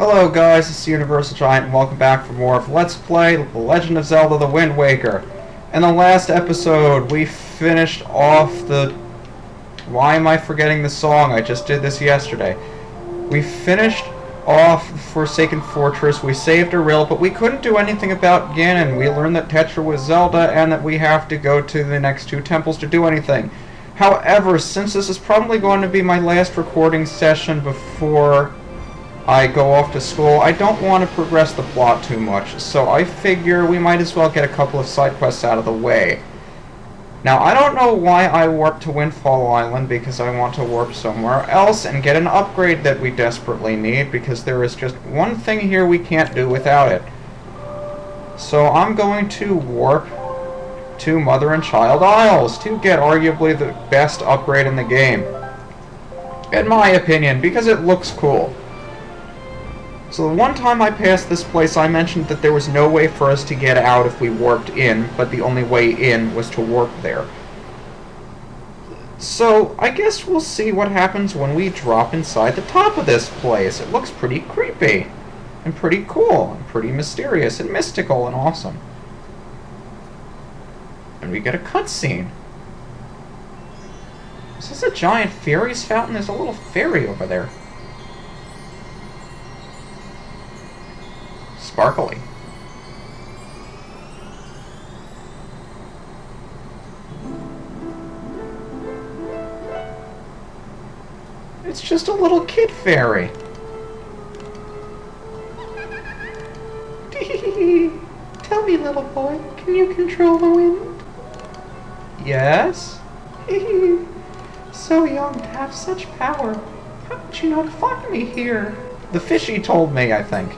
Hello guys, it's UniversalGiant and welcome back for more of Let's Play The Legend of Zelda The Wind Waker. In the last episode, we finished off the... Why am I forgetting the song? I just did this yesterday. We finished off the Forsaken Fortress, we saved Ariel, but we couldn't do anything about Ganon. We learned that Tetra was Zelda and that we have to go to the next two temples to do anything. However, since this is probably going to be my last recording session before I go off to school, I don't want to progress the plot too much, so I figure we might as well get a couple of side quests out of the way. Now, I don't know why I warped to Windfall Island, because I want to warp somewhere else and get an upgrade that we desperately need, because there is just one thing here we can't do without it. So I'm going to warp to Mother and Child Isles to get arguably the best upgrade in the game. In my opinion, because it looks cool. So the one time I passed this place, I mentioned that there was no way for us to get out if we warped in, but the only way in was to warp there. So I guess we'll see what happens when we drop inside the top of this place. It looks pretty creepy, and pretty cool, and pretty mysterious, and mystical, and awesome. And we get a cutscene. Is this a giant fairies fountain? There's a little fairy over there. Sparkly. It's just a little kid fairy. Tell me, little boy, can you control the wind? Yes? So young to have such power. How did you know to find me here? The fishy told me, I think.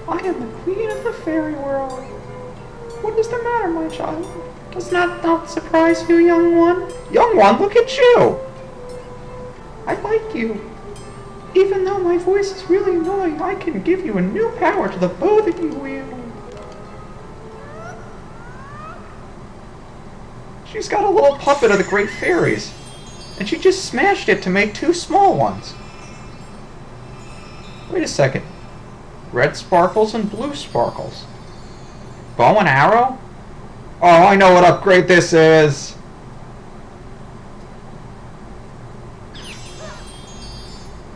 I am the queen of the fairy world. What is the matter, my child? Does not surprise you, young one? Young one, look at you! I like you. Even though my voice is really annoying, I can give you a new power to the bow that you wield. She's got a little puppet of the great fairies, and she just smashed it to make two small ones. Wait a second. Red sparkles and blue sparkles. Bow and arrow? Oh, I know what upgrade this is!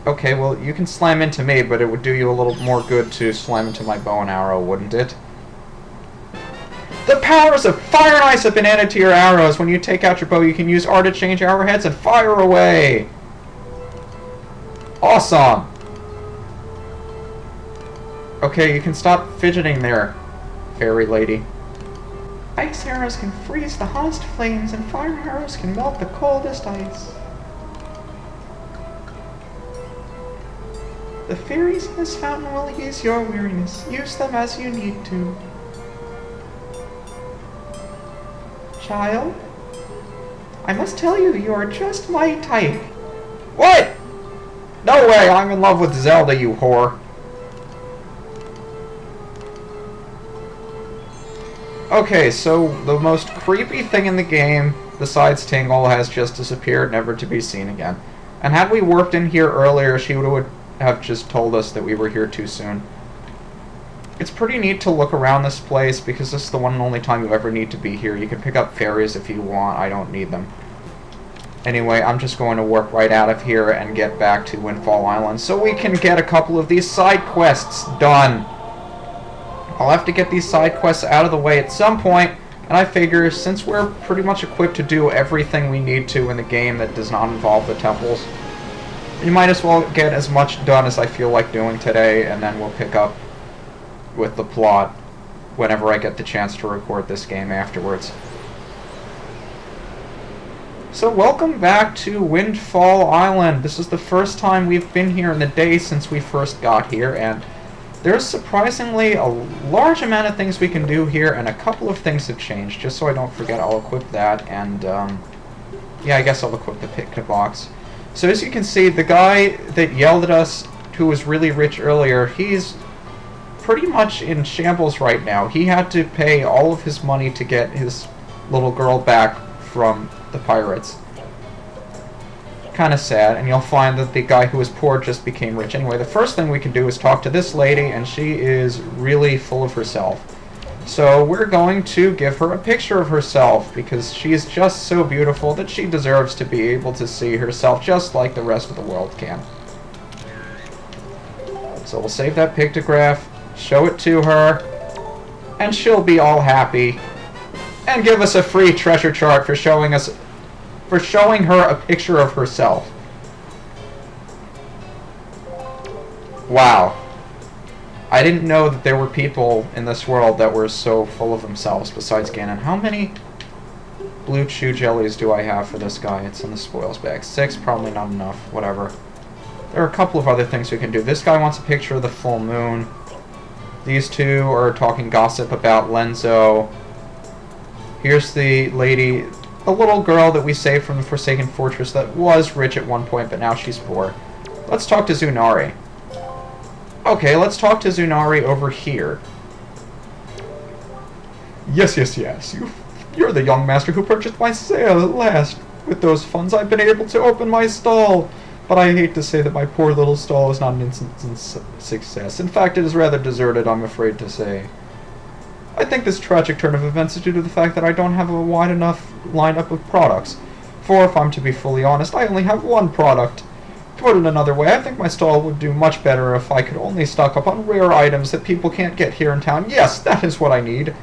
Okay, well, you can slam into me, but it would do you a little more good to slam into my bow and arrow, wouldn't it? The powers of fire and ice have been added to your arrows. When you take out your bow, you can use R to change arrowheads and fire away! Awesome! Okay, you can stop fidgeting there, fairy lady. Ice arrows can freeze the hottest flames, and fire arrows can melt the coldest ice. The fairies in this fountain will ease your weariness. Use them as you need to. Child, I must tell you, you are just my type. What? No way, I'm in love with Zelda, you whore. Okay, so the most creepy thing in the game, besides Tingle, has just disappeared, never to be seen again. And had we warped in here earlier, she would have just told us that we were here too soon. It's pretty neat to look around this place, because this is the one and only time you ever need to be here. You can pick up fairies if you want, I don't need them. Anyway, I'm just going to warp right out of here and get back to Windfall Island, so we can get a couple of these side quests done. I'll have to get these side quests out of the way at some point, and I figure since we're pretty much equipped to do everything we need to in the game that does not involve the temples, you might as well get as much done as I feel like doing today, and then we'll pick up with the plot whenever I get the chance to record this game afterwards. So welcome back to Windfall Island. This is the first time we've been here in the day since we first got here, and there's surprisingly a large amount of things we can do here, and a couple of things have changed. Just so I don't forget, I'll equip that, and yeah, I guess I'll equip the picnic box. So as you can see, the guy that yelled at us, who was really rich earlier, he's pretty much in shambles right now. He had to pay all of his money to get his little girl back from the pirates. kind of sad, and you'll find that the guy who was poor just became rich. Anyway, the first thing we can do is talk to this lady, and she is really full of herself. So we're going to give her a picture of herself, because she is just so beautiful that she deserves to be able to see herself just like the rest of the world can. So we'll save that pictograph, show it to her, and she'll be all happy, and give us a free treasure chart for showing her a picture of herself. Wow. I didn't know that there were people in this world that were so full of themselves besides Ganon. How many blue chew jellies do I have for this guy? It's in the spoils bag. 6, probably not enough. Whatever. There are a couple of other things we can do. This guy wants a picture of the full moon. These two are talking gossip about Lenzo. Here's the lady, the little girl that we saved from the Forsaken Fortress that was rich at one point, but now she's poor. Let's talk to Zunari. Okay, let's talk to Zunari over here. Yes. You're the young master who purchased my sale at last. With those funds, I've been able to open my stall. But I hate to say that my poor little stall is not an instant success. In fact, it is rather deserted, I'm afraid to say. I think this tragic turn of events is due to the fact that I don't have a wide enough lineup of products. For if I'm to be fully honest, I only have one product. To put it another way, I think my stall would do much better if I could only stock up on rare items that people can't get here in town. Yes, that is what I need.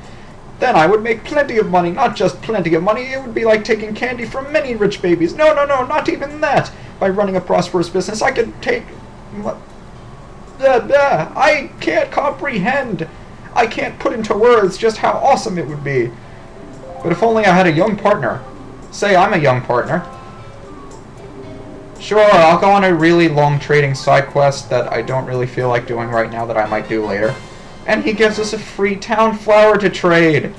Then I would make plenty of money, not just plenty of money, it would be like taking candy from many rich babies. No, not even that. By running a prosperous business, I could take... I can't comprehend. I can't put into words just how awesome it would be. But if only I had a young partner. Say I'm a young partner. Sure, I'll go on a really long trading side quest that I don't really feel like doing right now that I might do later. And he gives us a free town flower to trade.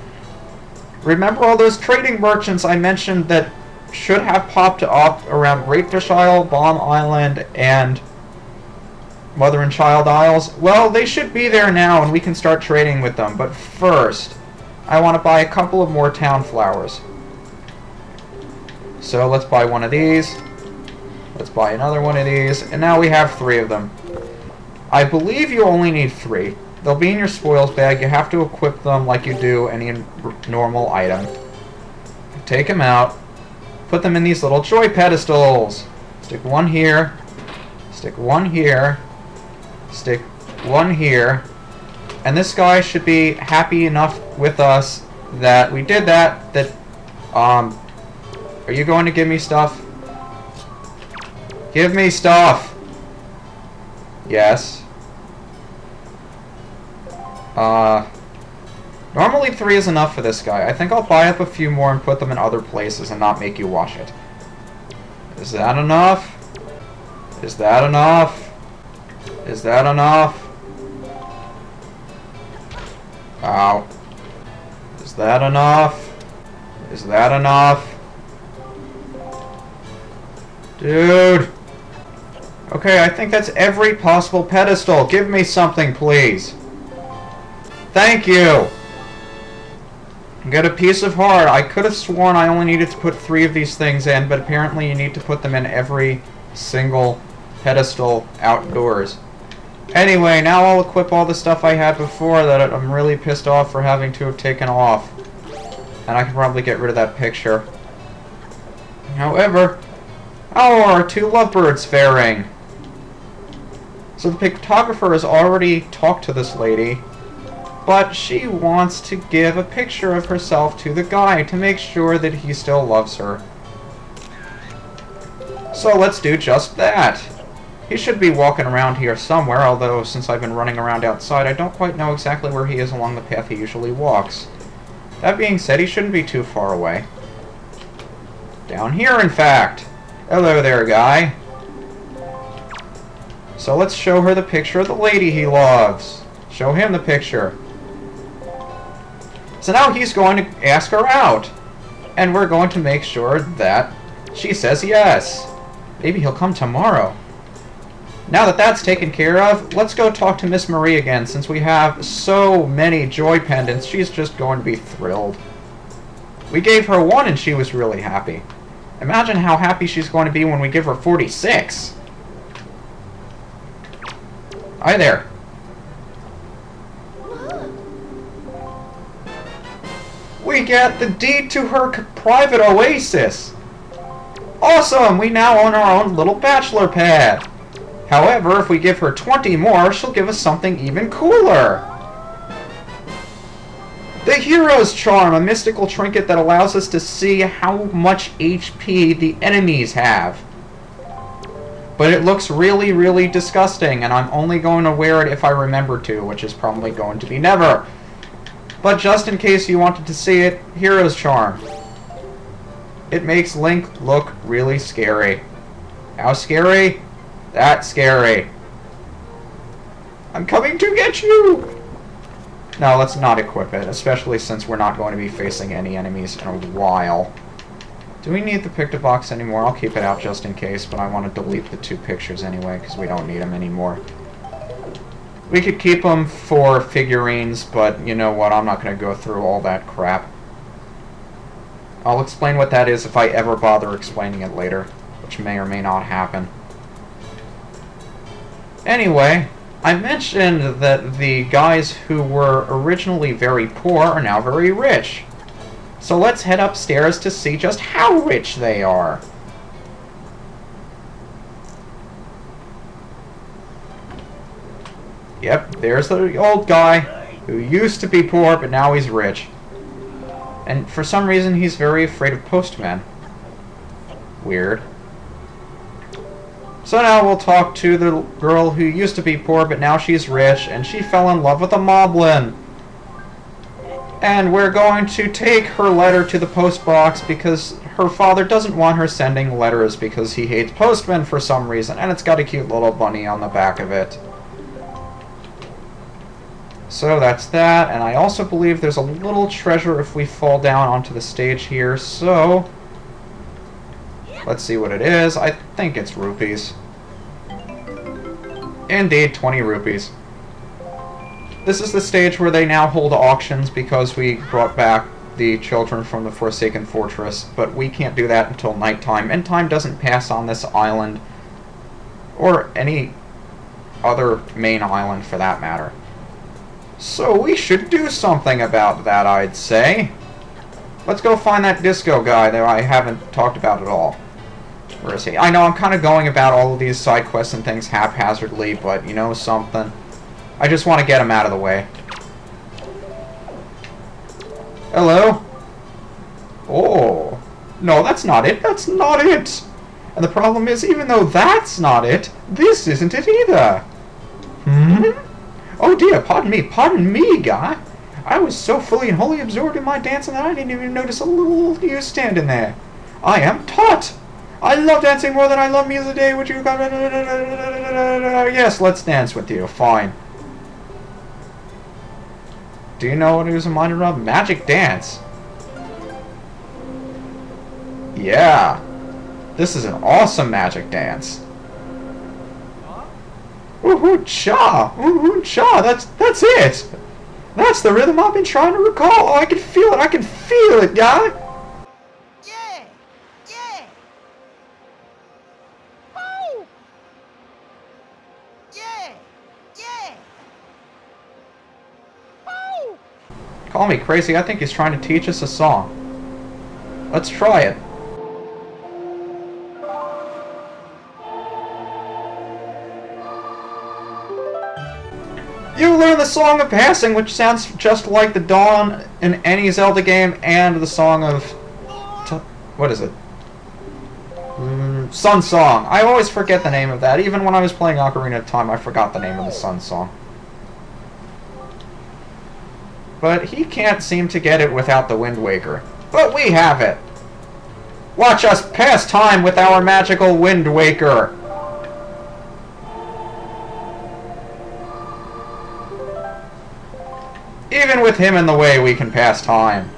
Remember all those trading merchants I mentioned that should have popped up around Great Fish Isle, Bomb Island, and Mother and Child Isles? Well, they should be there now and we can start trading with them. But first, I want to buy a couple of more town flowers. So let's buy one of these. Let's buy another one of these. And now we have 3 of them. I believe you only need 3. They'll be in your spoils bag. You have to equip them like you do any normal item. Take them out. Put them in these little joy pedestals. Stick one here. Stick one here. Stick one here. And this guy should be happy enough with us that we did that. Are you going to give me stuff? Give me stuff! Yes. Normally 3 is enough for this guy. I think I'll buy up a few more and put them in other places and not make you wash it. Is that enough? Is that enough? Is that enough? Ow. Is that enough? Is that enough? Dude! Okay, I think that's every possible pedestal. Give me something, please. Thank you! Get a piece of heart. I could have sworn I only needed to put 3 of these things in, but apparently you need to put them in every single pedestal outdoors. Anyway, now I'll equip all the stuff I had before that I'm really pissed off for having to have taken off. And I can probably get rid of that picture. However, how are our 2 lovebirds faring? So the pictographer has already talked to this lady, but she wants to give a picture of herself to the guy to make sure that he still loves her. So let's do just that. He should be walking around here somewhere, although since I've been running around outside, I don't quite know exactly where he is along the path he usually walks. That being said, he shouldn't be too far away. Down here, in fact. Hello there, guy. So let's show her the picture of the lady he loves. Show him the picture. So now he's going to ask her out. And we're going to make sure that she says yes. Maybe he'll come tomorrow. Now that that's taken care of, let's go talk to Miss Marie again. Since we have so many joy pendants, she's just going to be thrilled. We gave her one and she was really happy. Imagine how happy she's going to be when we give her 46. Hi there. We get the deed to her private oasis. Awesome! We now own our own little bachelor pad. However, if we give her 20 more, she'll give us something even cooler. The Hero's Charm, a mystical trinket that allows us to see how much HP the enemies have. But it looks really, really disgusting, and I'm only going to wear it if I remember to, which is probably going to be never. But just in case you wanted to see it, Hero's Charm. It makes Link look really scary. How scary? That scary. I'm coming to get you! No, let's not equip it, especially since we're not going to be facing any enemies in a while. Do we need the Pictobox anymore? I'll keep it out just in case, but I want to delete the 2 pictures anyway, because we don't need them anymore. We could keep them for figurines, but you know what? I'm not going to go through all that crap. I'll explain what that is if I ever bother explaining it later, which may or may not happen. Anyway, I mentioned that the guys who were originally very poor are now very rich. So let's head upstairs to see just how rich they are. Yep, there's the old guy who used to be poor, but now he's rich. And for some reason, he's very afraid of postmen. Weird. So now we'll talk to the girl who used to be poor, but now she's rich, and she fell in love with a moblin. And we're going to take her letter to the post box because her father doesn't want her sending letters because he hates postmen for some reason, and it's got a cute little bunny on the back of it. So that's that, and I also believe there's a little treasure if we fall down onto the stage here, so let's see what it is. I think it's rupees. Indeed, 20 rupees. This is the stage where they now hold auctions because we brought back the children from the Forsaken Fortress, but we can't do that until nighttime, and time doesn't pass on this island, or any other main island for that matter. So we should do something about that, I'd say. Let's go find that disco guy that I haven't talked about at all. Where is he? I know I'm kind of going about all of these side quests and things haphazardly, but you know something? I just want to get him out of the way. Hello? Oh. No, that's not it. That's not it. And the problem is, even though that's not it, this isn't it either. Hmm? Oh dear, pardon me, guy. I was so fully and wholly absorbed in my dancing that I didn't even notice a little you standing there. I am Tot. I love dancing more than I love meals a day. Would you... Yes, let's dance with you. Fine. Do you know what he was reminded of? Magic dance. Yeah. This is an awesome magic dance. Woohoo cha! Woohoo cha! That's it! That's the rhythm I've been trying to recall! Oh, I can feel it! I can feel it, guy! Yeah! Yeah! Oh! Yeah! Yeah! Oh! Call me crazy, I think he's trying to teach us a song. Let's try it. You learn the Song of Passing, which sounds just like the dawn in any Zelda game, and the song of... what is it? Sun Song. I always forget the name of that. Even when I was playing Ocarina of Time, I forgot the name of the Sun Song. But he can't seem to get it without the Wind Waker. But we have it! Watch us pass time with our magical Wind Waker! Even with him in the way, we can pass time.